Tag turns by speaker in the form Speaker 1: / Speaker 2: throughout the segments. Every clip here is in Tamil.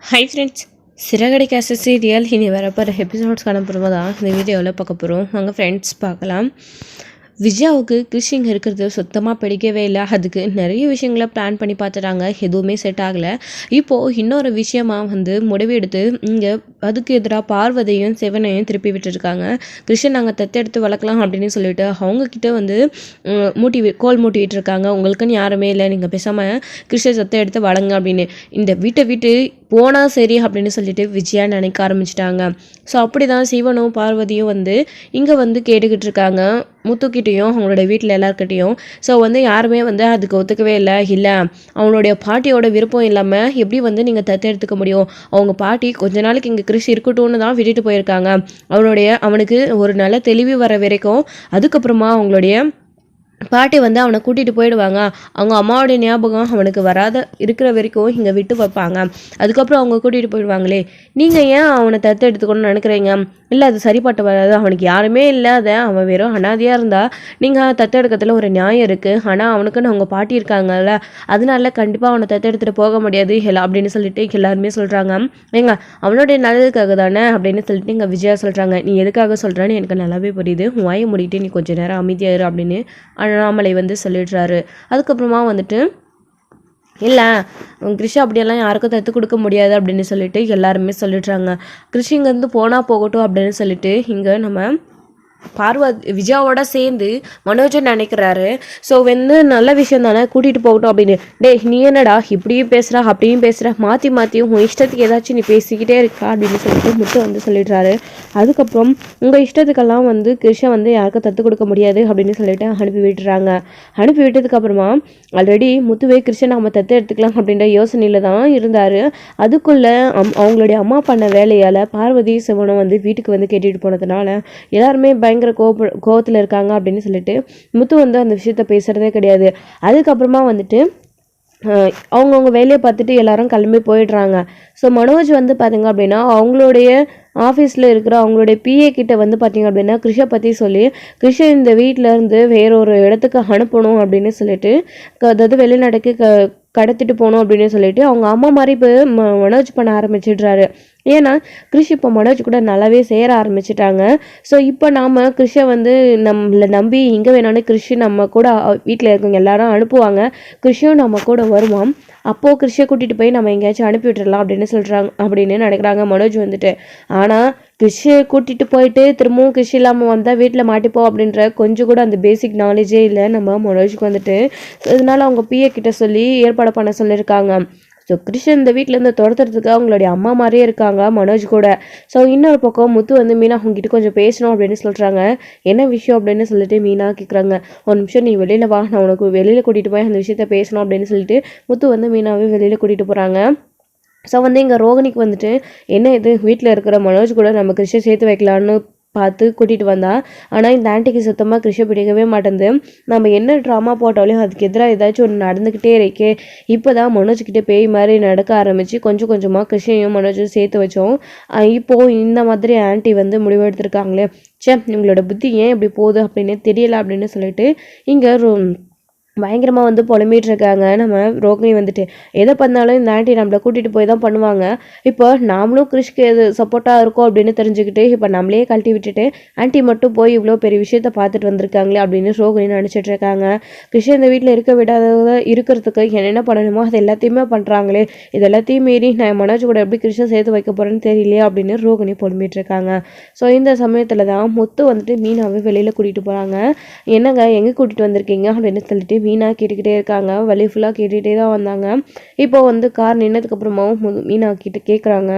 Speaker 1: ஹை ஃப்ரெண்ட்ஸ், சிறகடி கேச சீரியல் இனி வரப்போகிற எபிசோட்ஸ் காணப்படும்போது தான் இந்த வீடியோவில் பார்க்க போகிறோம். அங்கே ஃப்ரெண்ட்ஸ் பார்க்கலாம். விஜயாவுக்கு கிறிஷிங் இருக்கிறது சுத்தமாக பிடிக்கவே இல்லை. அதுக்கு நிறைய விஷயங்களை பிளான் பண்ணி பார்த்துட்டாங்க, எதுவுமே செட் ஆகலை. இப்போது இன்னொரு விஷயமா முடிவு எடுத்து இங்கே அதுக்கு எதிராக பார்வதியும் சிவனையும் திருப்பி விட்டுருக்காங்க. கிருஷ்ணன் நாங்கள் தத்தெடுத்து வளர்க்கலாம் அப்படின்னு சொல்லிட்டு அவங்கக்கிட்ட கோல் மூட்டி விட்டுருக்காங்க. உங்களுக்குன்னு யாருமே இல்லை, நீங்கள் பேசாமல் கிருஷ்ண தத்தை எடுத்து வளங்க அப்படின்னு. இந்த வீட்டை விட்டு போனால் சரி அப்படின்னு சொல்லிட்டு விஜயா நினைக்க ஆரம்பிச்சிட்டாங்க. ஸோ அப்படி தான் சிவனும் பார்வதியும் இங்கே கேட்டுக்கிட்டு இருக்காங்க, முத்துக்கிட்டேயும் அவங்களோட வீட்டில் எல்லாருக்கிட்டேயும். ஸோ யாருமே அதுக்கு ஒத்துக்கவே இல்லை. அவங்களுடைய பாட்டியோட விருப்பம் இல்லாமல் எப்படி நீங்கள் தத்தெடுத்துக்க முடியும்? அவங்க பாட்டி கொஞ்ச நாளைக்கு இங்கே கிறிஸ் இருக்கட்டும்னு தான் விட்டுட்டு போயிருக்காங்க. அவனுக்கு ஒரு நல்ல தெளிவு வர வரைக்கும். அதுக்கப்புறமா அவங்களுடைய பாட்டி அவனை கூட்டிகிட்டு போயிடுவாங்க. அவங்க அம்மாவோடைய ஞாபகம் அவனுக்கு வராத இருக்கிற வரைக்கும் இங்கே விட்டு வைப்பாங்க. அதுக்கப்புறம் அவங்க கூட்டிகிட்டு போயிடுவாங்களே. நீங்கள் ஏன் அவனை தத்து எடுத்துக்கணும்னு நினைக்கிறீங்க? இல்லை, அது சரிப்பட்டு வராது. அவனுக்கு யாருமே இல்லாத அவன் வெறும் அனாதையாக இருந்தால் நீங்கள் தத்தெடுக்கிறதுல ஒரு நியாயம் இருக்குது. ஆனால் அவனுக்குன்னு அவங்க பாட்டி இருக்காங்கல்ல, அதனால கண்டிப்பாக அவனை தத்தெடுத்துட்டு போக முடியாது அப்படின்னு சொல்லிட்டு எல்லாருமே சொல்கிறாங்க. ஏங்க, அவனுடைய நல்லதுக்காக தானே அப்படின்னு சொல்லிட்டு இங்கே விஜயா சொல்கிறாங்க. நீ எதுக்காக சொல்கிறான்னு எனக்கு நல்லாவே புரியுது. வாயை மூடிட்டு நீ கொஞ்சம் நேரம் அமைதியாயிரு அப்படின்னு அண்ணாமலை சொல்லிடுறாரு. அதுக்கப்புறமா இல்லை, கிருஷா அப்படியெல்லாம் யாருக்கும் தத்து கொடுக்க முடியாது அப்படின்னு சொல்லிட்டு எல்லாருமே சொல்லிடுறாங்க. கிருஷி இங்கேருந்து போனால் போகட்டும் அப்படின்னு சொல்லிட்டு இங்கே நம்ம விஜயாவோட சேர்ந்து மனோஜன் நினைக்கிறாரு. ஸோ நல்ல விஷயம் தானே, கூட்டிகிட்டு போகட்டும் அப்படின்னு. நீ என்னடா இப்படியும் பேசுகிறா அப்படியும் பேசுகிற, மாற்றியும் உன் இஷ்டத்துக்கு ஏதாச்சும் நீ பேசிக்கிட்டே இருக்கா அப்படின்னு சொல்லிட்டு முத்து சொல்லிடுறாரு. அதுக்கப்புறம் உங்கள் இஷ்டத்துக்கெல்லாம் கிருஷ்ண யாருக்கும் தத்து கொடுக்க முடியாது அப்படின்னு சொல்லிட்டு அனுப்பி விட்டுறாங்க. அனுப்பி விட்டதுக்கப்புறமா ஆல்ரெடி முத்துவே கிருஷ்ணன் நம்ம தத்து எடுத்துக்கலாம் அப்படின்ற யோசனையில் தான் இருந்தார். அதுக்குள்ளே அவங்களுடைய அம்மா பண்ண வேலையால் பார்வதி சிவனும் வீட்டுக்கு கேட்டுட்டு போனதுனால எல்லாருமே பயங்கர கோவத்தில் இருக்காங்க அப்படின்னு சொல்லிட்டு முத்து அந்த விஷயத்த பேசுகிறதே கிடையாது. அதுக்கப்புறமா அவங்கவுங்க வேலையை பார்த்துட்டு எல்லாரும் கிளம்பி போயிடுறாங்க. ஸோ மனோஜ் பார்த்தீங்க அப்படின்னா அவங்களுடைய ஆஃபீஸில் இருக்கிற அவங்களுடைய பிஏ கிட்ட பார்த்தீங்க அப்படின்னா கிருஷை பற்றி சொல்லி கிருஷை இந்த வீட்டிலேருந்து வேறொரு இடத்துக்கு அனுப்பணும் அப்படின்னு சொல்லிட்டு, அதாவது வெளிநாட்டுக்கு கடத்திட்டு போகணும் அப்படின்னு சொல்லிட்டு அவங்க அம்மா மாதிரி இப்போ மனோஜ் பண்ண ஆரம்பிச்சிடுறாரு. ஏன்னா கிருஷி இப்போ மனோஜ் கூட நல்லாவே சேர ஆரம்பிச்சிட்டாங்க. ஸோ இப்போ நாம் கிருஷை நம்மளை நம்பி இங்கே வேணாலும் கிருஷி நம்ம கூட வீட்டில் இருக்கவங்க எல்லாரும் அனுப்புவாங்க, கிருஷியும் நம்ம கூட வருவான். அப்போது கிருஷியை கூட்டிகிட்டு போய் நம்ம எங்கேயாச்சும் அனுப்பி விட்டுடலாம் அப்படின்னு நினைக்கிறாங்க மனோஜ் ஆனால் கிருஷியை கூட்டிகிட்டு போயிட்டு திரும்பவும் கிருஷி இல்லாமல் வந்தால் வீட்டில் மாட்டிப்போம் அப்படின்ற கொஞ்சம் கூட அந்த பேசிக் நாலேஜே இல்லை நம்ம மனோஜுக்கு இதனால அவங்க பிஏ கிட்ட சொல்லி ஏற்பாடு பண்ண சொல்லியிருக்காங்க. ஸோ கிருஷ்ணன் இந்த வீட்டிலேருந்து துரத்துறதுக்கு அவங்களுடைய அம்மா மாதிரியே இருக்காங்க மனோஜ் கூட. ஸோ இன்னொரு பக்கம் முத்து மீனா அவங்ககிட்ட கொஞ்சம் பேசணும் அப்படின்னு சொல்கிறாங்க. என்ன விஷயம் அப்படின்னு சொல்லிட்டு மீனா கேட்குறாங்க. ஒரு நிமிஷம் நீ வெளியில் வா, நான் உனக்கு வெளியில் கூட்டிகிட்டு போய் அந்த விஷயத்த பேசணும் அப்படின்னு சொல்லிட்டு முத்து மீனாவே வெளியில் கூட்டிகிட்டு போகிறாங்க. ஸோ இங்கே ரோகிணிக்கு என்ன இது வீட்டில் இருக்கிற மனோஜ் கூட நம்ம கிருஷ்ணன் சேர்த்து வைக்கலான்னு பார்த்து கூட்டிகிட்டு வந்தா. ஆனால் இந்த ஆண்டிக்கு சுத்தமாக கிருஷ்ண பிடிக்கவே மாட்டேங்குது. நம்ம என்ன ட்ராமா போட்டாலும் அதுக்கு எதிராக ஏதாச்சும் ஒன்று நடந்துக்கிட்டே இருக்கே. இப்போ தான் மனோஜ்கிட்ட பேய் மாதிரி நடக்க ஆரம்பித்து கொஞ்சம் கொஞ்சமாக கிருஷ்ணையும் மனோஜும் சேர்த்து வச்சோம். இப்போது இந்த மாதிரி ஆண்டி முடிவெடுத்திருக்காங்களே, இவங்களோட புத்தி ஏன் இப்படி போகுது அப்படின்னு தெரியல அப்படின்னு சொல்லிட்டு இங்கே பயங்கரமாக புலம்பிகிட்டு இருக்காங்க. நம்ம ரோகிணி எதை பண்ணாலும் இந்த ஆண்டி நம்மளை கூட்டிகிட்டு போய் தான் பண்ணுவாங்க. இப்போ நாமளும் கிறிஷ்க்கு எது சப்போர்ட்டாக இருக்கோம் அப்படின்னு தெரிஞ்சுக்கிட்டு இப்போ நம்மளே கழட்டி விட்டுட்டு ஆண்டி மட்டும் போய் இவ்வளோ பெரிய விஷயத்த பார்த்துட்டு வந்திருக்காங்களே அப்படின்னு ரோகிணி நினச்சிட்டு இருக்காங்க. கிருஷ்ணன் இந்த வீட்டில் இருக்க விடாத இருக்கிறதுக்கு என்னென்ன பண்ணணுமோ அது எல்லாத்தையுமே பண்ணுறாங்களே, இது எல்லாத்தையும் மீறி நான் மனோஜ் கூட எப்படி கிருஷ்ணன் சேர்த்து வைக்க போகிறேன்னு தெரியலையே அப்படின்னு ரோகிணி புலம்பிகிட்டு இருக்காங்க. ஸோ இந்த சமயத்தில் தான் முத்து மீனாவை வெளியில் கூட்டிகிட்டு போகிறாங்க. என்னங்க எங்கே கூட்டிகிட்டு வந்திருக்கீங்க அப்படின்னு சொல்லிட்டு மீனா கேட்டுக்கிட்டே இருக்காங்க. வழி ஃபுல்லாக கேட்டுகிட்டே தான் வந்தாங்க. இப்போ கார் நின்னதுக்கப்புறமாவும் மீனா கிட்ட கேட்குறாங்க.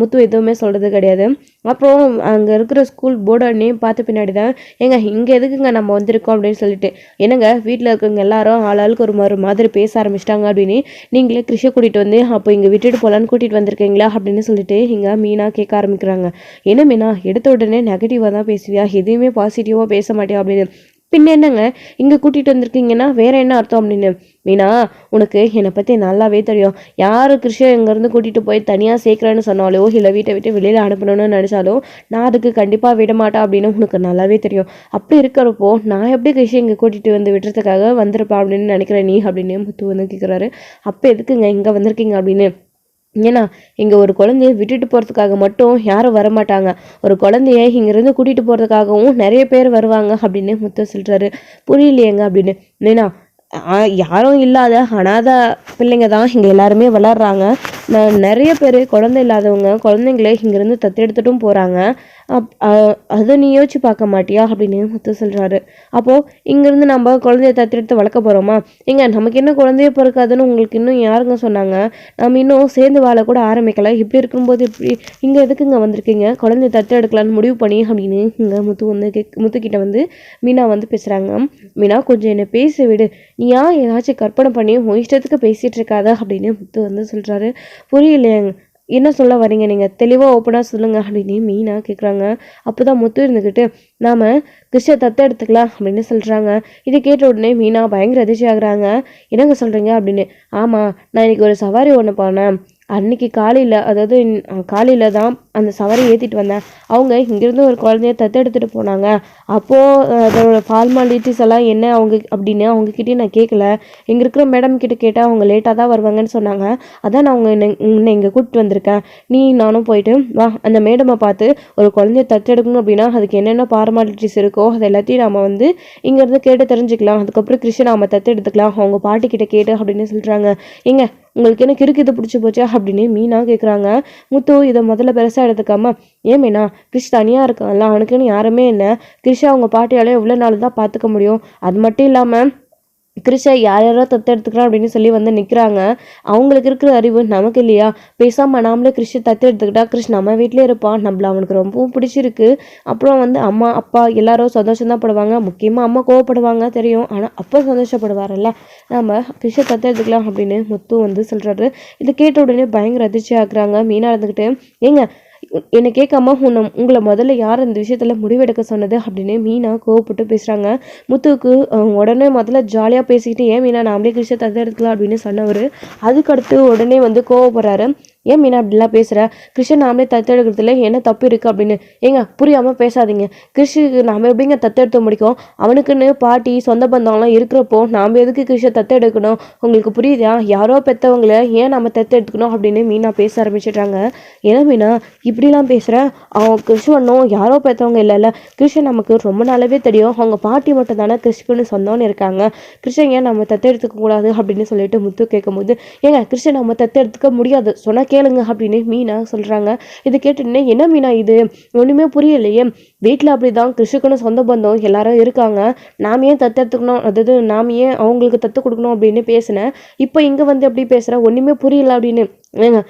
Speaker 1: முத்து எதுவுமே சொல்கிறது கிடையாது. அப்புறம் அங்கே இருக்கிற ஸ்கூல் போர்டு நேம் பார்த்த பின்னாடி தான், ஏங்க இங்கே எதுக்குங்க நம்ம வந்திருக்கோம் அப்படின்னு சொல்லிட்டு, என்னங்க வீட்டில் இருக்கவங்க எல்லாரும் ஆளாளுக்கு ஒரு மாதிரி பேச ஆரம்பிச்சிட்டாங்க அப்படின்னு நீங்களே கிருஷை கூட்டிகிட்டு அப்போ இங்கே விட்டுட்டு போகலான்னு கூட்டிகிட்டு வந்திருக்கீங்களா அப்படின்னு சொல்லிட்டு இங்கே மீனா கேட்க ஆரம்பிக்கிறாங்க. என்ன மீனா எடுத்த உடனே நெகட்டிவாக தான் பேசுவியா, எதுவுமே பாசிட்டிவாக பேச மாட்டியா அப்படின்னு. பின்ன என்னங்க இங்கே கூட்டிகிட்டு வந்திருக்கீங்கன்னா வேற என்ன அர்த்தம் அப்படின்னு. மீனா, உனக்கு என்னை பற்றி நல்லாவே தெரியும். யார் கிருஷ்ணன் இங்கேருந்து கூட்டிகிட்டு போய் தனியாக சேர்க்குறேன்னு சொன்னாலோ இல்லை வீட்டை விட்டு வெளியில் அனுப்பணும்னு நினச்சாலும் நான் அதுக்கு கண்டிப்பாக விட மாட்டேன் அப்படின்னு உனக்கு நல்லாவே தெரியும். அப்படி இருக்கிறப்போ நான் எப்படி கிருஷ்ணன் இங்கே கூட்டிகிட்டு விடுறதுக்காக வந்திருப்பேன் அப்படின்னு நினைக்கிறேன் நீ அப்படின்னு முத்து கேட்குறாரு. அப்போ எதுக்குங்க இங்கே வந்திருக்கீங்க அப்படின்னு. ஏன்னா இங்கே ஒரு குழந்தைய விட்டுட்டு போகிறதுக்காக மட்டும் யாரும் வரமாட்டாங்க. ஒரு குழந்தைய இங்கேருந்து கூட்டிகிட்டு போகிறதுக்காகவும் நிறைய பேர் வருவாங்க அப்படின்னு முத்து சொல்கிறாரு. புரியலையேங்க அப்படின்னு. ஏன்னா யாரும் இல்லாத அனாதை பிள்ளைங்க தான் இங்கே எல்லாருமே வளர்றாங்க. நிறைய பேர் குழந்தை இல்லாதவங்க குழந்தைங்கள இங்கேருந்து தத்தெடுத்துட்டும் போகிறாங்க. அதை நீ யோசிச்சு பார்க்க மாட்டியா அப்படின்னு முத்து சொல்கிறாரு. அப்போது இங்கேருந்து நம்ம குழந்தைய தத்தெடுத்து வளர்க்க போகிறோமா? ஏங்க நமக்கு என்ன குழந்தைய பிறக்காதுன்னு உங்களுக்கு இன்னும் யாருங்க சொன்னாங்க? நம்ம இன்னும் சேர்ந்து வாழ கூட ஆரம்பிக்கல. இப்படி இருக்கும்போது இப்படி இங்கே எதுக்குங்க வந்திருக்கீங்க? குழந்தைய தத்தெடுக்கலான்னு முடிவு பண்ணி அப்படின்னு இங்கே முத்து வந்து முத்துக்கிட்ட வந்து மீனா வந்து பேசுகிறாங்க. மீனா கொஞ்சம் என்னை பேச விடு, நீ ஏதாச்சும் கற்பனை பண்ணி உன் இஷ்டத்துக்கு பேசிகிட்டு இருக்காத அப்படின்னு முத்து வந்து சொல்கிறாரு. புரியலையாங்க, என்ன சொல்ல வரீங்க நீங்கள்? தெளிவாக ஓப்பனாக சொல்லுங்கள் அப்படின்னு மீனா கேட்குறாங்க. அப்போ தான் முத்து இருந்துக்கிட்டு நாம் கிறிஷை தத்தெடுத்துக்கலாம் அப்படின்னு சொல்கிறாங்க. இதை கேட்ட உடனே மீனா பயங்கர அதிர்ச்சி ஆகுறாங்க. என்னங்க சொல்கிறீங்க அப்படின்னு. ஆமாம், நான் இன்னைக்கு ஒரு சவாரி ஒன்று போனேன். அன்னைக்கு காலையில், அதாவது காலையில் தான் அந்த சவாரி ஏற்றிட்டு வந்தேன். அவங்க இங்கேருந்து ஒரு குழந்தைய தத்தெடுத்துட்டு போனாங்க. அப்போது அதோட ஃபார்மாலிட்டிஸ் எல்லாம் என்ன அவங்க அப்படின்னு அவங்கக்கிட்டே நான் கேட்கல. இங்கே இருக்கிற மேடம் கிட்ட கேட்டால் அவங்க லேட்டாக தான் வருவாங்கன்னு சொன்னாங்க. அதான் நான் உன்னை இங்கே கூப்பிட்டு வந்திருக்கேன். நீ நானும் போயிட்டு வா, அந்த மேடமை பார்த்து ஒரு குழந்தைய தத்தெடுக்கணும் அப்படின்னா அதுக்கு என்னென்ன ஃபார்மாலிட்டிஸ் இருக்கோ அது எல்லாத்தையும் நாம் வந்து இங்கேருந்து கேட்டு தெரிஞ்சுக்கலாம். அதுக்கப்புறம் கிறிஷை நாம் தத்தெடுத்துக்கலாம் அவங்க பாட்டிக்கிட்ட கேட்டு அப்படின்னு சொல்கிறாங்க. ஏங்க உங்களுக்கு என்ன கிறுக்கு இது பிடிச்சி போச்சா அப்படின்னு மீனா கேட்குறாங்க. முத்து இதை முதல்ல பெருசாக எடுத்துக்காம, ஏன் மீனா கிறிஷ் தனியாக இருக்கான்ல, அவனுக்குன்னு யாருமே இல்லை. கிறிஷை அவங்க பாட்டியால் எவ்வளோ நாள் தான் பார்த்துக்க முடியும்? அது மட்டும் இல்லாமல் கிறிஷை யாரோ தத்தெடுத்துக்கிறான் அப்படின்னு சொல்லி வந்து நிற்கிறாங்க. அவங்களுக்கு இருக்கிற அறிவு நமக்கு இல்லையா? பேசாமல் நாமளே கிறிஷை தத்தெடுத்துக்கிட்டா கிறிஷ் நம்ம வீட்டிலே இருப்பான். நம்மள அவனுக்கு ரொம்பவும் பிடிச்சிருக்கு. அப்புறம் வந்து அம்மா அப்பா எல்லாரும் சந்தோஷம்தான் படுவாங்க. முக்கியமாக அம்மா கோவப்படுவாங்க தெரியும், ஆனால் அப்பா சந்தோஷப்படுவார்ல. நம்ம கிறிஷை தத்தெடுத்துக்கலாம் அப்படின்னு முத்து வந்து சொல்கிறாரு. இதை கேட்ட உடனே பயங்கர அதிர்ச்சி ஆகுறாங்க. மீனா இருந்துக்கிட்டு, ஏங்க என்னை கேட்காம உங்களை முதல்ல யார் இந்த விஷயத்தில் முடிவெடுக்க சொன்னது அப்படின்னு மீனா கோவப்பட்டு பேசுகிறாங்க. முத்துவுக்கு உடனே முதல்ல ஜாலியாக பேசிக்கிட்டு, ஏன் மீனா நாமளே கிறிஷை தத்தெடுக்கலாம் அப்படின்னு சொன்னவர் அதுக்கடுத்து உடனே வந்து கோவப்படுறாரு. ஏன் மீனா அப்படிலாம் பேசுகிற? கிறிஷை நாமளே தத்தெடுக்கிறதுல என்ன தப்பு இருக்குது அப்படின்னு. ஏங்க புரியாமல் பேசாதீங்க. கிறிஷுக்கு நாம் எப்படிங்க தத்தெடுத்து முடிக்கும்? அவனுக்குன்னு பாட்டி சொந்த பந்தம்லாம் இருக்கிறப்போ நாம் எதுக்கு கிறிஷை தத்தெடுக்கணும்? உங்களுக்கு புரியுதா? யாரோ பெற்றவங்கள ஏன் நம்ம தத்தெடுத்துக்கணும் அப்படின்னு மீனா பேச ஆரம்பிச்சிடுறாங்க. ஏன்னா மீனா இப்படிலாம் பேசுகிற? அவன் கிறிஷுவனும் யாரோ பெற்றவங்க இல்லைல்ல. கிறிஷை நமக்கு ரொம்ப நாளாவே தெரியும். அவங்க பாட்டி மட்டும் தானே கிறிஷுக்குன்னு சொந்தம்னு இருக்காங்க. கிறிஷை ஏன் நம்ம தத்தெடுத்துக்க கூடாது அப்படின்னு சொல்லிட்டு முத்து கேட்கும்போது, ஏங்க கிறிஷை நம்ம தத்தெடுத்துக்க முடியாது, சொன்னால் கேளுங்க அப்படின்னு மீனா சொல்கிறாங்க. இது கேட்டுன்னு, என்ன மீனா இது ஒன்றுமே புரியலையே, வீட்டில் அப்படி தான் கிறிஷுக்குன்னு சொந்த பந்தம் எல்லாரும் இருக்காங்க, நாம் ஏன் தத்தெடுத்துக்கணும், அதாவது நாம் ஏன் அவங்களுக்கு தத்து கொடுக்கணும் அப்படின்னு பேசினேன். இப்போ இங்கே வந்து எப்படி பேசுகிற? ஒன்றுமே புரியல அப்படின்னு. ஏங்க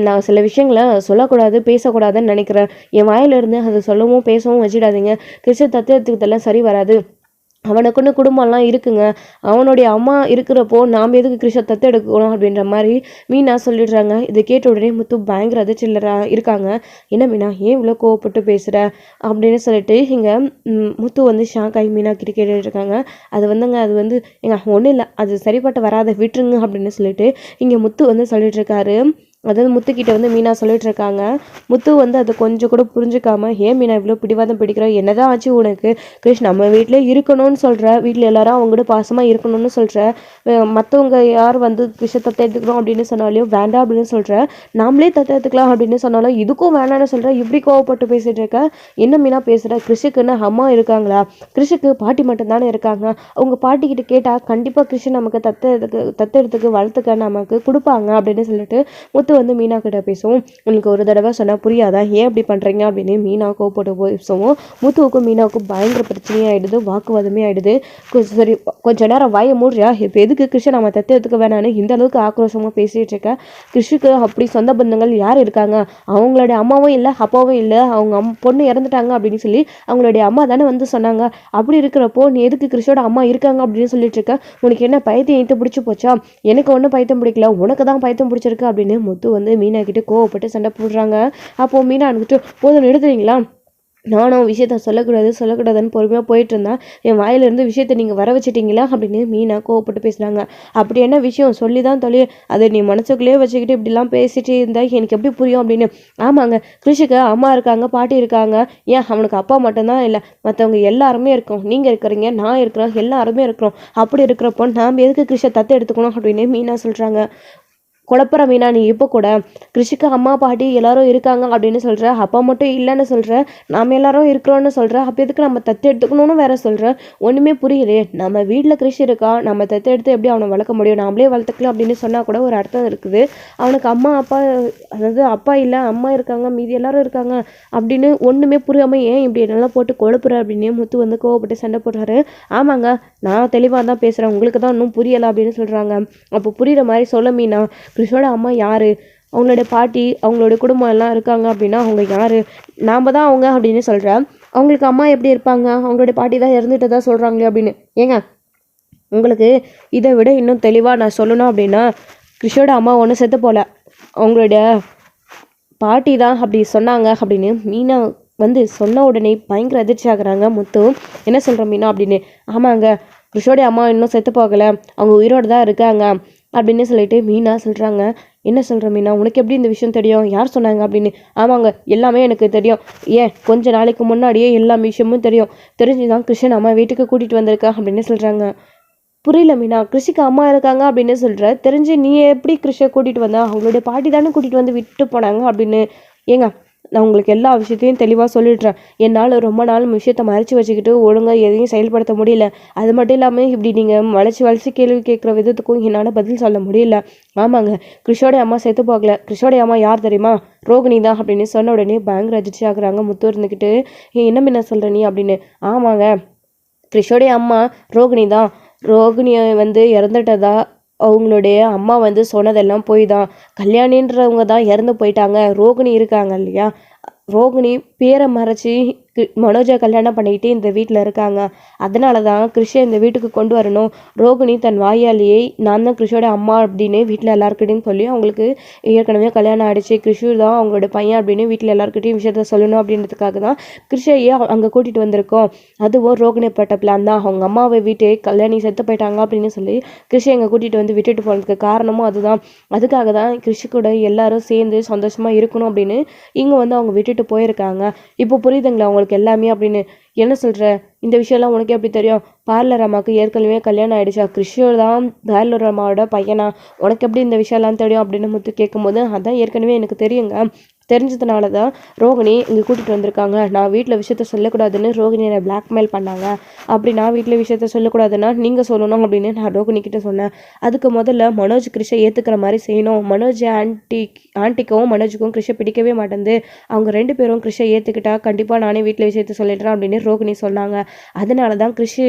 Speaker 1: நான் சில விஷயங்களை சொல்லக்கூடாது பேசக்கூடாதுன்னு நினைக்கிறேன். என் வாயிலிருந்து அதை சொல்லவும் பேசவும் வச்சிடாதீங்க. கிறிஷை தத்தெடுத்துக்கிறதெல்லாம் சரி வராது. அவனுக்குன்னு குடும்பம்லாம் இருக்குங்க. அவனுடைய அம்மா இருக்கிறப்போ நாம் எதுக்கு கிறிஷை தத்தெடுக்கணும் அப்படின்ற மாதிரி மீனா சொல்லிடுறாங்க. இதை கேட்ட உடனே முத்து பயங்கர அதிர்ச்சியில் இருக்காங்க. என்ன மீனா ஏன் இவ்வளோ கோவப்பட்டு பேசுகிற அப்படின்னு சொல்லிட்டு இங்கே முத்து வந்து ஷாக் ஆகி மீனா கிட்ட கேட்டுட்டு இருக்காங்க. அது வந்துங்க அது வந்து எங்க ஒன்றும் இல்லை, அது சரிப்பட்டு வராத விட்டுருங்க அப்படின்னு சொல்லிட்டு இங்கே முத்து வந்து சொல்லிட்டு இருக்காரு. அதாவது முத்துக்கிட்ட வந்து மீனா சொல்லிட்டு இருக்காங்க. முத்து வந்து அதை கொஞ்சம் கூட புரிஞ்சுக்காம, ஏன் மீனா இவ்வளோ பிடிவாதம் பிடிக்கிற? என்னதான் ஆச்சு உனக்கு? கிருஷ் நம்ம வீட்டிலே இருக்கணும்னு சொல்கிற, வீட்டில் எல்லாரும் அவங்ககிட்ட பாசமாக இருக்கணும்னு சொல்கிற, மற்றவங்க யார் வந்து கிருஷை தத்தெடுத்துக்கணும் அப்படின்னு சொன்னாலையும் வேண்டாம் அப்படின்னு சொல்கிற, நாமளே தத்தெடுத்துக்கலாம் அப்படின்னு சொன்னாலும் இதுக்கும் வேண்டாம்னு சொல்கிற, இப்படி கோவப்பட்டு பேசிகிட்டு இருக்க. என்ன மீனா பேசுகிற? கிருஷுக்குன்னு அம்மா இருக்காங்களா? கிருஷுக்கு பாட்டி மட்டும்தானே இருக்காங்க. அவங்க பாட்டிக்கிட்ட கேட்டால் கண்டிப்பாக கிருஷ் நமக்கு தத்தெடுத்துக்கு வளர்த்துக்க நமக்கு கொடுப்பாங்க அப்படின்னு சொல்லிட்டு முத்து வந்து மீனா கிட்ட பேசுவோம். உங்களுக்கு ஒரு தடவை சொன்னால் புரியாதா? ஏன் இப்படி பண்ணுறீங்க அப்படின்னு மீனா கோவப்பட்டு பேசுவோம். முத்துவுக்கும் மீனாவுக்கும் பயங்கர பிரச்சனையே ஆகிடுது, வாக்குவாதமே ஆகிடுது. சரி கொஞ்ச நேரம் வாயை மூடுறியா? இப்போ எதுக்கு கிருஷை நம்ம தத்தெடுத்துக்க வேணான்னு இந்த அளவுக்கு ஆக்ரோஷமாக பேசிகிட்டு இருக்க? கிருஷுக்கு அப்படி சொந்த பந்தங்கள் யார் இருக்காங்க? அவங்களுடைய அம்மாவும் இல்லை அப்பாவும் இல்லை, அவங்க பொண்ணு இறந்துட்டாங்க அப்படின்னு சொல்லி அவங்களுடைய அம்மா தானே வந்து சொன்னாங்க. அப்படி இருக்கிறப்போ நீ எதுக்கு கிருஷோட அம்மா இருக்காங்க அப்படின்னு சொல்லிட்டு இருக்க? உனக்கு என்ன பைத்தியம் இட்டு பிடிச்சி போச்சா? எனக்கு ஒன்றும் பைத்தியம் பிடிக்கல, உனக்கு தான் பைத்தியம் பிடிச்சிருக்கு அப்படின்னு முத்து வந்து மீனா கிட்ட கோவப்பட்டு சண்டை போடுறாங்க. அப்போது மீனா இருந்துட்டு, போதும் நிறுத்துறீங்களா? நானும் விஷயத்த சொல்லக்கூடாதுன்னு பொறுமையாக போயிட்டு இருந்தேன். என் வாயிலிருந்து விஷயத்தை நீங்கள் வர வச்சிட்டிங்களா அப்படின்னு மீனா கோவப்பட்டு பேசுகிறாங்க. அப்படி என்ன விஷயம் சொல்லி தான் தொழில், அதை நீ மனசுக்குள்ளேயே வச்சுக்கிட்டு இப்படிலாம் பேசிட்டு இருந்தால் எனக்கு எப்படி புரியும் அப்படின்னு. ஆமாங்க, கிருஷிக்கு அம்மா இருக்காங்க, பாட்டி இருக்காங்க, ஏன் அவனுக்கு அப்பா மட்டும்தான் இல்லை, மற்றவங்க எல்லாருமே இருக்கோம். நீங்கள் இருக்கிறீங்க, நான் இருக்கிறோம், எல்லாருமே இருக்கிறோம். அப்படி இருக்கிறப்போ நாம் எதுக்கு கிருஷை தத்து எடுத்துக்கணும் அப்படின்னு மீனா சொல்கிறாங்க. குழப்புற மீனா நீ இப்போ கூட கிருஷிக்கு அம்மா பாட்டி எல்லாரும் இருக்காங்க அப்படின்னு சொல்கிற, அப்பா மட்டும் இல்லைன்னு சொல்கிற, நாம் எல்லாரும் இருக்கிறோன்னு சொல்கிற, அப்போ எதுக்கு நம்ம தத்து எடுத்துக்கணும்னு வேற சொல்கிற? ஒன்றுமே புரியலையே. நம்ம வீட்டில் கிருஷி இருக்கா, நம்ம தத்து எடுத்து எப்படி அவனை வளர்க்க முடியும், நாமளே வளர்த்துக்கலாம் அப்படின்னு சொன்னால் கூட ஒரு அர்த்தம் இருக்குது. அவனுக்கு அம்மா அப்பா, அதாவது அப்பா இல்லை அம்மா இருக்காங்க, மீதி எல்லாரும் இருக்காங்க அப்படின்னு ஒன்றுமே புரியாமல் ஏன் இப்படி என்னெல்லாம் போட்டு குழப்புற அப்படின்னு முத்து வந்து கோவப்பட்டு சண்டை போடுறாரு. ஆமாங்க, நான் தெளிவாக தான் பேசுகிறேன், உங்களுக்கு தான் இன்னும் புரியலை அப்படின்னு சொல்கிறாங்க. அப்போ புரிகிற மாதிரி சொல்ல மீனா, கிருஷோட அம்மா யார், அவங்களோட பாட்டி அவங்களோட குடும்பம் எல்லாம் இருக்காங்க அப்படின்னா அவங்க யார், நாம் தான் அவங்க அப்படின்னு சொல்கிறேன். அவங்களுக்கு அம்மா எப்படி இருப்பாங்க, அவங்களுடைய பாட்டி தான் இறந்துட்டு தான் சொல்கிறாங்களே அப்படின்னு. ஏங்க உங்களுக்கு இதை விட இன்னும் தெளிவாக நான் சொல்லணும் அப்படின்னா, கிருஷோட அம்மா ஒன்றும் செத்து போல, அவங்களுடைய பாட்டி தான் அப்படி சொன்னாங்க அப்படின்னு மீனா வந்து சொன்ன உடனே பயங்கர அதிர்ச்சி ஆகுறாங்க முத்து. என்ன சொல்கிற மீனா அப்படின்னு. ஆமாங்க, கிருஷோடைய அம்மா இன்னும் செத்து போகலை, அவங்க உயிரோடு தான் இருக்காங்க அப்படின்னு சொல்லிட்டு மீனா சொல்கிறாங்க. என்ன சொல்கிற மீனா, உனக்கு எப்படி இந்த விஷயம் தெரியும், யார் சொன்னாங்க அப்படின்னு. ஆமாங்க, எல்லாமே எனக்கு தெரியும், ஏன் கொஞ்ச நாளைக்கு முன்னாடியே எல்லா விஷயமும் தெரியும், தெரிஞ்சு தான் கிருஷ்ணன் அம்மா வீட்டுக்கு கூட்டிகிட்டு வந்திருக்கேன் அப்படின்னு சொல்கிறாங்க. புரியல மீனா, கிருஷிக்கு அம்மா இருக்காங்க அப்படின்னு சொல்கிற, தெரிஞ்சு நீ எப்படி கிருஷை கூட்டிகிட்டு வந்தா, அவங்களுடைய பாட்டி தானே கூட்டிகிட்டு வந்து விட்டு போனாங்க அப்படின்னு. ஏங்க நான் உங்களுக்கு எல்லா விஷயத்தையும் தெளிவாக சொல்லிடுறேன். என்னால் ரொம்ப நாள் விஷயத்தை மறைச்சி வச்சுக்கிட்டு ஒழுங்காக எதையும் செயல்படுத்த முடியல. அது மட்டும் இல்லாமல் இப்படி நீங்கள் வளைச்சி கேள்வி கேட்குற விதத்துக்கும் என்னால் பதில் சொல்ல முடியல. ஆமாங்க, கிருஷோடைய அம்மா செத்து போகல, கிருஷோடைய அம்மா யார் தெரியுமா, ரோகிணி தான் அப்படின்னு சொன்ன உடனே பயங்கர அதிர்ச்சி ஆகுறாங்க முத்து இருந்துக்கிட்டு. என்ன சொல்கிற நீ அப்படின்னு. ஆமாங்க, கிருஷோடைய அம்மா ரோகிணி தான். ரோகிணியை வந்து இறந்துட்டதா அவங்களுடைய அம்மா வந்து சொன்னதெல்லாம் போய் தான். கல்யாணின்றவங்க தான் இறந்து போயிட்டாங்க, ரோகிணி இருக்காங்க இல்லையா, ரோகிணி பேரை மறைச்சி மனோஜை கல்யாணம் பண்ணிக்கிட்டு இந்த வீட்டில் இருக்காங்க. அதனால தான் கிருஷை இந்த வீட்டுக்கு கொண்டு வரணும், ரோகிணி தன் வாயாலேயே நான் தான் கிருஷோட அம்மா அப்படின்னு வீட்டில் எல்லாருக்கிட்டையும் சொல்லி அவங்களுக்கு ஏற்கனவே கல்யாணம் ஆகிடுச்சு, கிருஷு தான் அவங்களோட பையன் அப்படின்னு வீட்டில் எல்லாருக்கிட்டையும் விஷயத்த சொல்லணும் அப்படின்றதுக்காக தான் கிருஷையே அங்கே கூட்டிகிட்டு வந்திருக்கோம். அதுவும் ரோகிணி பட்ட பிளான் தான். அவங்க அம்மாவை வீட்டை கல்யாணி செத்து போயிட்டாங்க அப்படின்னு சொல்லி கிருஷை எங்கே கூட்டிகிட்டு வந்து விட்டுட்டு போனதுக்கு காரணமும் அதுதான். அதுக்காக தான் கிருஷி கூட எல்லாரும் சேர்ந்து சந்தோஷமாக இருக்கணும் அப்படின்னு இங்கே வந்து அவங்க விட்டுட்டு போயிருக்காங்க. இப்போ புரியுதுங்களா உங்களுக்கு எல்லாமே அப்படின்னு. என்ன சொல்கிற, இந்த விஷயம்லாம் உனக்கு எப்படி தெரியும், பார்லர் அம்மாவுக்கு ஏற்கனவே கல்யாணம் ஆகிடுச்சா, கிருஷ்ணர் தான் பார்லர் அம்மாவோட பையனா, உனக்கு எப்படி இந்த விஷயம்லாம் தெரியும் அப்படின்னு முத்து கேட்கும்போது, அதான் ஏற்கனவே எனக்கு தெரியுங்க, தெரிஞ்சதுனால தான் ரோகிணி இங்கே கூட்டிகிட்டு வந்திருக்காங்க, நான் வீட்டில் விஷயத்த சொல்லக்கூடாதுன்னு ரோகிணி என்னை பிளாக்மெயில் பண்ணாங்க, அப்படி நான் வீட்டில் விஷயத்த சொல்லக்கூடாதுன்னா நீங்கள் சொல்லணும் அப்படின்னு நான் ரோகிணிக்கிட்ட சொன்னேன். அதுக்கு முதல்ல மனோஜ் கிருஷை ஏற்றுக்கிற மாதிரி செய்யணும், மனோஜ் ஆண்டிக்கும் மனோஜுக்கும் கிருஷை பிடிக்கவே மாட்டேங்குது, அவங்க 2 பேரும் கிருஷை ஏற்றுக்கிட்டா கண்டிப்பாக நானே வீட்டில் விஷயத்த சொல்லிடுறேன் அப்படின்னு ரோகிணி சொன்னாங்க. அதனால தான் கிருஷி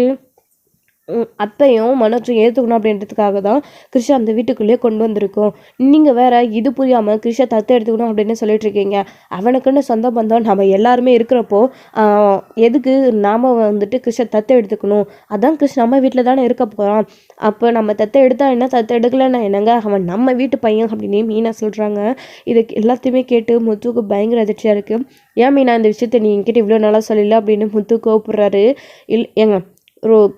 Speaker 1: அத்தையும் மனோஜும் ஏற்றுக்கணும் அப்படின்றதுக்காக தான் கிருஷை அந்த வீட்டுக்குள்ளேயே கொண்டு வந்திருக்கோம். நீங்கள் வேற இது புரியாமல் கிருஷை தத்து எடுத்துக்கணும் அப்படின்னு சொல்லிட்டு இருக்கீங்க. அவனுக்குன்னு சொந்த பந்தம் நம்ம எல்லாருமே இருக்கிறப்போ எதுக்கு நாம் வந்துட்டு கிருஷை தத்து எடுத்துக்கணும், அதான் கிருஷ் நம்ம வீட்டில் தானே இருக்க போகிறான், அப்போ நம்ம தத்தை எடுத்தா என்ன தத்தை எடுக்கலன்னா என்னங்க, அவன் நம்ம வீட்டு பையன் அப்படின்னு மீனா சொல்கிறாங்க. இது எல்லாத்தையுமே கேட்டு முத்துக்கு பயங்கர அதிர்ச்சியாக இருக்குது. ஏன் மீனா இந்த விஷயத்தை நீ என்கிட்ட இவ்வளோ நாளாக சொல்லல அப்படின்னு முத்து கோவப்படுறாரு. ஏங்க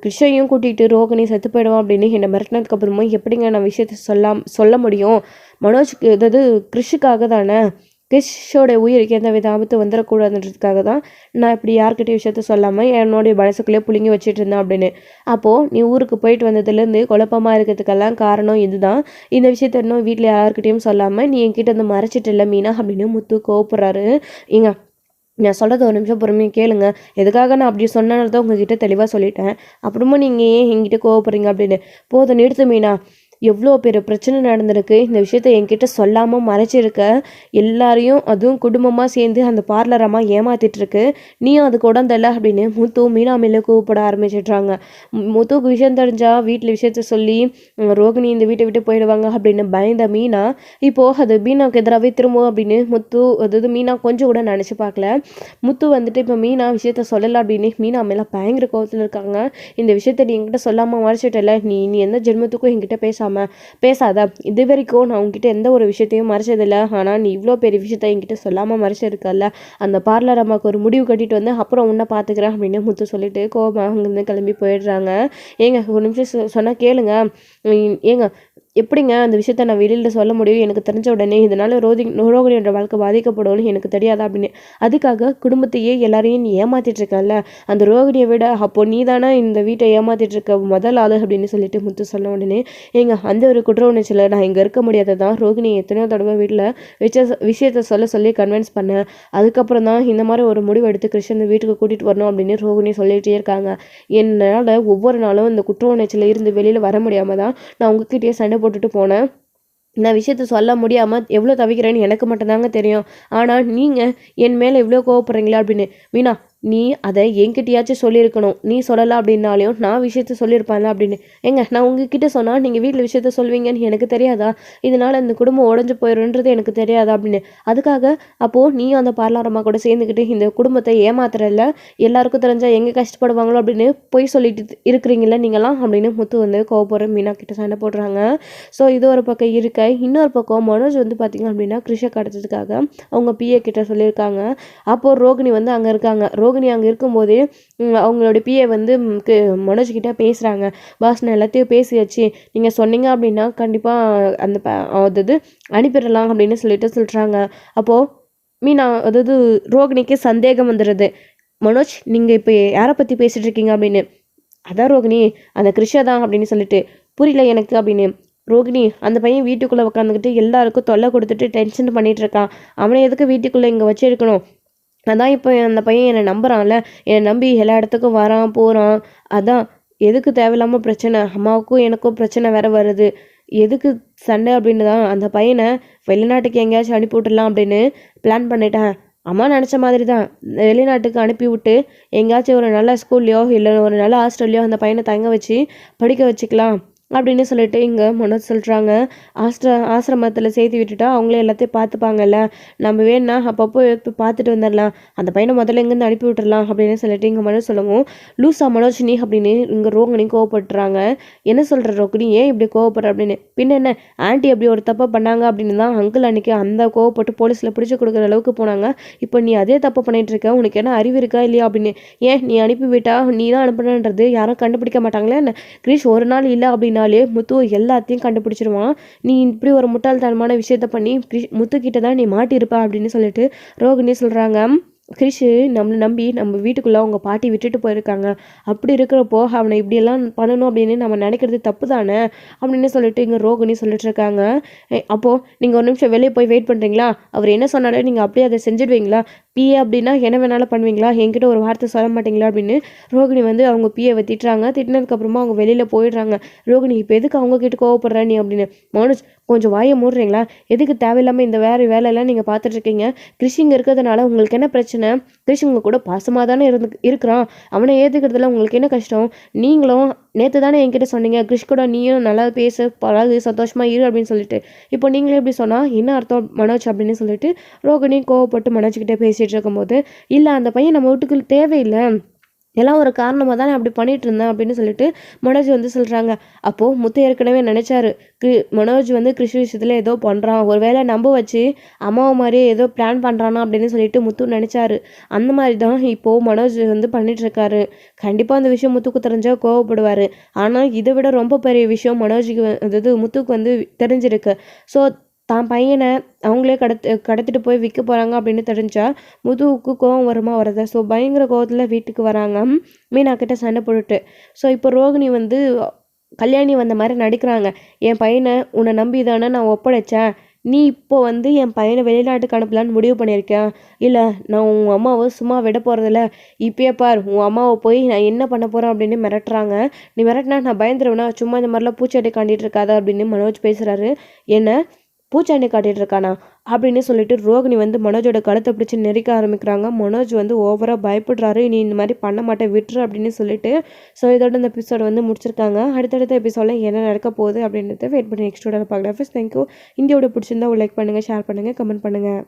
Speaker 1: கிருஷையும் கூட்டிகிட்டு ரோகிணி செத்து போயிடுவான் அப்படின்னு என்னை மிரட்டினதுக்கு அப்புறமும் எப்படிங்க நான் விஷயத்த சொல்ல முடியும், மனோஜ்க்கு அதாவது கிருஷுக்காக தானே, கிருஷோட உயிருக்கு எந்த வித ஆபத்து வந்துடக்கூடாதுன்றதுக்காக தான் நான் இப்படி யார்கிட்டையும் விஷயத்த சொல்லாமல் என்னுடைய மனசுக்குள்ளேயே புழுங்கி வச்சுட்டு இருந்தேன் அப்படின்னு. அப்போது நீ ஊருக்கு போயிட்டு வந்ததுலேருந்து குழப்பமாக இருக்கிறதுக்கெல்லாம் காரணம் இதுதான், இந்த விஷயத்த இன்னும் வீட்டில் யார்கிட்டையும் சொல்லாமல் நீ என்கிட்ட வந்து மறைச்சிட்டு இல்லை மீனா அப்படின்னு முத்து கோவப்படுறாரு. இங்க நான் சொல்கிறது ஒரு நிமிஷம் பொறுமையாக கேளுங்க, எதுக்காக நான் அப்படி சொன்னது தான் உங்ககிட்ட தெளிவாக சொல்லிட்டேன், அப்புறமா நீங்கள் ஏன் என்கிட்ட கோவப்படுறீங்க அப்படின்னு. போதும் நிறுத்து மீனா, எவ்வளோ பெரிய பிரச்சனை நடந்திருக்கு, இந்த விஷயத்த என்கிட்ட சொல்லாமல் மறைச்சிருக்க, எல்லாரையும் அதுவும் குடும்பமாக சேர்ந்து அந்த பார்லர் அம்மா ஏமாத்திட்டுருக்கு, நீயும் அதுக்கு உடந்தல்ல அப்படின்னு முத்து மீனா மேலே கூப்பிட ஆரம்பிச்சிடுறாங்க. முத்துக்கு விஷயம் தெரிஞ்சால் வீட்டில் விஷயத்த சொல்லி ரோகிணி இந்த வீட்டை விட்டு போயிடுவாங்க அப்படின்னு பயந்த மீனா இப்போது அது மீனாவுக்கு எதிராகவே திரும்பும் அப்படின்னு முத்து, அதாவது மீனா கொஞ்சம் கூட நினச்சி பார்க்கல. முத்து வந்துட்டு இப்போ மீனா விஷயத்த சொல்லலை அப்படின்னு மீனா மேலே பயங்கர கோவத்தில் இருக்காங்க. இந்த விஷயத்த நீ என்கிட்ட சொல்லாமல் மறைச்சிட்டல, நீ எந்த ஜென்மத்துக்கும் என்கிட்ட பேசாத, இது வரைக்கும் நான் உங்ககிட்ட எந்த ஒரு விஷயத்தையும் மறைச்சதில்லை, ஆனால் நீ இவ்வளோ பெரிய விஷயத்த என்கிட்ட சொல்லாமல் மறைச்சிருக்கல, அந்த பார்லர் அம்மாவுக்கு ஒரு முடிவு கட்டிட்டு வந்து அப்புறம் உன்னை பார்த்துக்கிறேன் அப்படின்னு முத்து சொல்லிட்டு கோபமாக அங்கேருந்து கிளம்பி போயிடுறாங்க. ஏங்க ஒரு நிமிஷம் சொன்னால் கேளுங்க, ஏங்க எப்படிங்க அந்த விஷயத்த நான் வெளியில் சொல்ல முடியும்? எனக்கு தெரிஞ்ச உடனே இதனால் ரோகிணியோட வாழ்க்கை பாதிக்கப்படும்னு எனக்கு தெரியாதா அப்படின்னு. அதுக்காக குடும்பத்தையே எல்லாரையும் நீ ஏமாத்திட்டு இருக்கல்ல, அந்த ரோகிணியை விட அப்போ நீ தானே இந்த வீட்டை ஏமாத்திட்டு இருக்க முதல் ஆளு அப்படின்னு சொல்லிட்டு முத்து சொன்ன உடனே, ஏங்க அந்த ஒரு குற்ற உணர்ச்சியில் நான் இங்கே இருக்க முடியாததான் ரோகிணி எத்தனையோ தடவை வீட்டில் விஷயத்த சொல்ல சொல்லி கன்வின்ஸ் பண்ணேன். அதுக்கப்புறம் தான் இந்த மாதிரி ஒரு முடிவு எடுத்து கிருஷ்ணன் வீட்டுக்கு கூட்டிகிட்டு வரணும் அப்படின்னு ரோகிணி சொல்லிகிட்டே இருக்காங்க. என்னால் ஒவ்வொரு நாளும் இந்த குற்ற உணர்ச்சியில் இருந்து வெளியில் வர முடியாமல் தான் நான் உங்ககிட்டயே சண்டை போட்டுட்டு போனேன். நான் விஷயத்த சொல்ல முடியாமல் எவ்வளோ தவிக்கிறேன்னு எனக்கு மட்டும்தாங்க தெரியும். ஆனால் நீங்கள் என் மேலே இவ்வளோ கோவப்படுறீங்களா அப்படின்னு. மீனா, நீ அதை என்கிட்டயாச்சும் சொல்லியிருக்கணும். நீ சொல்லலை அப்படின்னாலையும் நான் விஷயத்த சொல்லியிருப்பேன்ல அப்படின்னு. ஏங்க நான் உங்ககிட்ட சொன்னால் நீங்கள் வீட்டில் விஷயத்த சொல்வீங்கன்னு எனக்கு தெரியாதா? இதனால் இந்த குடும்பம் உடஞ்சி போயிடுன்றது எனக்கு தெரியாதா அப்படின்னு. அதுக்காக அப்போது நீ அந்த பார்லாரமாக கூட சேர்ந்துக்கிட்டு இந்த குடும்பத்தை ஏமாத்துறல, எல்லாருக்கும் தெரிஞ்சால் எங்கே கஷ்டப்படுவாங்களோ அப்படின்னு பொய் சொல்லிட்டு இருக்கிறீங்களா நீங்களாம் அப்படின்னு முத்து வந்து கோவப்படுற மீனா கிட்ட சண்டை போடுறாங்க. ஸோ இது ஒரு பக்கம் இருக்க, இன்னொரு பக்கம் மனோஜ் வந்து பார்த்திங்க அப்படின்னா கிருஷை கடத்ததுக்காக அவங்க பிஏ கிட்ட சொல்லியிருக்காங்க. அப்போது ரோகிணி வந்து அங்கே இருக்காங்க. ரோகிணி அங்கே இருக்கும்போதே அவங்களோட பிஏ வந்து மனோஜ்கிட்ட பேசுகிறாங்க. பாஸ் நான் எல்லாத்தையும் பேசியாச்சு, நீங்கள் சொன்னீங்க அப்படின்னா கண்டிப்பாக அந்த அதாவது அனுப்பிடலாம் அப்படின்னு சொல்கிறாங்க. அப்போது மீனா அதாவது ரோகிணிக்கு சந்தேகம் வந்துடுது. மனோஜ் நீங்கள் இப்போ யாரை பற்றி பேசிகிட்டு இருக்கீங்க அப்படின்னு. அதான் ரோகிணி அந்த கிருஷா தான் அப்படின்னு சொல்லிட்டு. புரியல எனக்கு அப்படின்னு. ரோகிணி அந்த பையன் வீட்டுக்குள்ளே உட்காந்துக்கிட்டு எல்லாருக்கும் தொல்லை கொடுத்துட்டு டென்ஷன் பண்ணிகிட்டு இருக்கான். அவனை எதுக்கு வீட்டுக்குள்ளே இங்கே வச்சிருக்கணும்? அதான் இப்போ அந்த பையன் என்னை நம்புறான்ல, என்னை நம்பி எல்லா இடத்துக்கும் வரான் போகிறான். அதான் எதுக்கு தேவையில்லாமல் பிரச்சனை, அம்மாவுக்கும் எனக்கும் பிரச்சனை வேற வருது, எதுக்கு சண்டை அப்படின்னு தான் அந்த பையனை வெளிநாட்டுக்கு எங்கேயாச்சும் அனுப்பி விட்டுடலாம் அப்படின்னு பிளான் பண்ணிட்டேன். அம்மா நினச்ச மாதிரி தான் வெளிநாட்டுக்கு அனுப்பி விட்டு எங்கேயாச்சும் ஒரு நல்ல ஸ்கூல்லையோ இல்லை ஒரு நல்ல ஹாஸ்டல்லையோ அந்த பையனை தங்க வச்சு படிக்க வச்சுக்கலாம் அப்படின்னு சொல்லிட்டு இங்கே மனோஜ் சொல்கிறாங்க. ஆசிரமத்தில் சேர்த்து விட்டுட்டா அவங்களே எல்லாத்தையும் பார்த்துப்பாங்கல்ல, நம்ம வேணா அப்பப்போ இப்போ பார்த்துட்டு வந்துடலாம், அந்த பையனை முதல்ல இங்கேருந்து அனுப்பி விட்டுடலாம் அப்படின்னு சொல்லிட்டு இங்கே மனோஜ் சொல்லவும், லூசா மனோஜ் நீ அப்படின்னு இங்கே ரோகிணி கோவப்பட்டுறாங்க. என்ன சொல்கிற ரோகிணி, ஏன் இப்படி கோவப்படுற அப்படின்னு. பின்ன என்ன, ஆண்டி அப்படி ஒரு தப்பை பண்ணாங்க அப்படின்னு தான் அங்கிள் அன்றைக்கி அந்த கோவப்பட்டு போலீஸில் பிடிச்சி கொடுக்குற அளவுக்கு போனாங்க. இப்போ நீ அதே தப்பு பண்ணிகிட்டு இருக்க, உனக்கு என்ன அறிவு இருக்கா இல்லையா அப்படின்னு. ஏன் நீ அனுப்பி விட்டா நீ தான் அனுப்புனன்றது யாரும் கண்டுபிடிக்க மாட்டாங்களே என்ன. கிரீஷ் ஒரு நாள் இல்லை அப்படின்னு முத்து எல்லாத்தையும் கண்டுபிடிச்சிருவான். நீ இப்படி ஒரு முட்டாள்தனமான விஷயத்த பண்ணி முத்து கிட்ட தான் நீ மாட்டியிருப்ப அப்படின்னு சொல்லிட்டு ரோகிணி சொல்றாங்க. கிரிஷு நம்மளை நம்பி நம்ம வீட்டுக்குள்ளே அவங்க பாட்டி விட்டுட்டு போயிருக்காங்க. அப்படி இருக்கிறப்போ அவனை இப்படியெல்லாம் பண்ணணும் அப்படின்னு நம்ம நினைக்கிறது தப்பு தானே அப்படின்னு சொல்லிட்டு இங்கே ரோகிணி சொல்லிட்டு இருக்காங்க. அப்போது நீங்கள் ஒரு நிமிஷம் வெளியே போய் வெயிட் பண்ணுறீங்களா? அவர் என்ன சொன்னாலும் நீங்கள் அப்படியே அதை செஞ்சுடுவீங்களா? பிஏ அப்படின்னா என்ன வேணாலும் பண்ணுவீங்களா? என்கிட்ட ஒரு வார்த்தை சொல்ல மாட்டீங்களா அப்படின்னு ரோகிணி வந்து அவங்க பிஏவை திட்டுறாங்க. திட்டினதுக்கப்புறமா அவங்க வெளியில் போயிடுறாங்க. ரோகிணி இப்போ எதுக்கு அவங்க கிட்ட கோவப்படுற நீ அப்படின்னு. மனோஜ் கொஞ்சம் வாயை மூடுறீங்களா? எதுக்கு தேவையில்லாமல் இந்த வேலையெல்லாம் நீங்கள் பார்த்துட்ருக்கீங்க? கிறிஷ் இங்கே இருக்கிறதுனால உங்களுக்கு என்ன பிரச்சனை? கிறிஷ் உங்கள் கூட பாசமாக தானே இருக்கிறான், அவனை ஏற்றுக்கிறதுல உங்களுக்கு என்ன கஷ்டம்? நீங்களும் நேற்று தானே என்கிட்ட சொன்னீங்க கிறிஷ் கூட நீயும் நல்லா பேச பழகு சந்தோஷமாக இரு அப்படின்னு சொல்லிட்டு. இப்போ நீங்களே எப்படி சொன்னால் என்ன அர்த்தம் மனோஜ் அப்படின்னு சொல்லிட்டு ரோகிணி கோவப்பட்டு மனோஜ்கிட்ட பேசிகிட்டு இருக்கும்போது, இல்லை அந்த பையன் நம்ம வீட்டுக்கு தேவையில்லை, எல்லாம் ஒரு காரணமாக தானே அப்படி பண்ணிகிட்டு இருந்தேன் அப்படின்னு சொல்லிட்டு மனோஜ் வந்து சொல்கிறாங்க. அப்போது முத்து ஏற்கனவே நினச்சாரு மனோஜ் வந்து கிருஷ் விஷயத்தில் ஏதோ பண்ணுறான், ஒரு வேளை நம்ப வச்சு அம்மாவை மாதிரியே ஏதோ பிளான் பண்ணுறானா அப்படின்னு சொல்லிட்டு முத்து நினச்சாரு. அந்த மாதிரி தான் இப்போது மனோஜ் வந்து பண்ணிகிட்ருக்காரு. கண்டிப்பாக அந்த விஷயம் முத்துக்கு தெரிஞ்சால் கோவப்படுவார். ஆனால் இதை விட ரொம்ப பெரிய விஷயம் மனோஜுக்கு அதாவது முத்துக்கு வந்து தெரிஞ்சிருக்கு. ஸோ தான் பையனை அவங்களே கடத்திட்டு போய் விற்க போகிறாங்க அப்படின்னு தெரிஞ்சா முதுவுக்கு கோவம் வருமா வருது. ஸோ பயங்கர கோவத்தில் வீட்டுக்கு வராங்க மீனா கிட்ட சண்டை போட்டுட்டு. ஸோ இப்போ ரோகிணி வந்து கல்யாணி வந்த மாதிரி நடிக்கிறாங்க. என் பையனை உன்னை நம்பி தானே நான் ஒப்படைச்சேன், நீ இப்போ வந்து என் பையனை வெளிநாட்டுக்கு அனுப்பலான்னு முடிவு பண்ணியிருக்கேன். இல்லை நான் உன் அம்மாவை சும்மா விட போகிறதில்ல, இப்பயே பார் உன் அம்மாவை போய் நான் என்ன பண்ண போகிறேன் அப்படின்னு மிரட்டுறாங்க. நீ மிரட்டினா நான் பயந்துருவேனா, சும்மா இந்த மாதிரிலாம் பூச்செடி காண்டிட்டு இருக்காத அப்படின்னு மனோஜ் பேசுகிறாரு. என்ன பூச்சாண்டி காட்டிகிட்டு இருக்கானா அப்படின்னு சொல்லிட்டு ரோகிணி வந்து மனோஜோட கழுத்தை பிடிச்சி நெரிக்க ஆரம்பிக்கிறாங்க. மனோஜ் வந்து ஓவராக பயப்படுறாரு. நீ இந்த மாதிரி பண்ண மாட்டேன் விட்டுரு அப்படின்னு சொல்லிட்டு. ஸோ இதோட இந்த எபிசோட வந்து முடிச்சிருக்காங்க. அடுத்தடுத்த எபிசோடில் என்ன நடக்க போகுது அப்படின்றத வெயிட் பண்ணி நெக்ஸ்ட் வீடியோவில் பார்க்கலாம். First thank you. இந்த வீடியோ பிடிச்சிருந்தா லைக் பண்ணுங்கள், ஷேர் பண்ணுங்கள், கமெண்ட் பண்ணுங்கள்.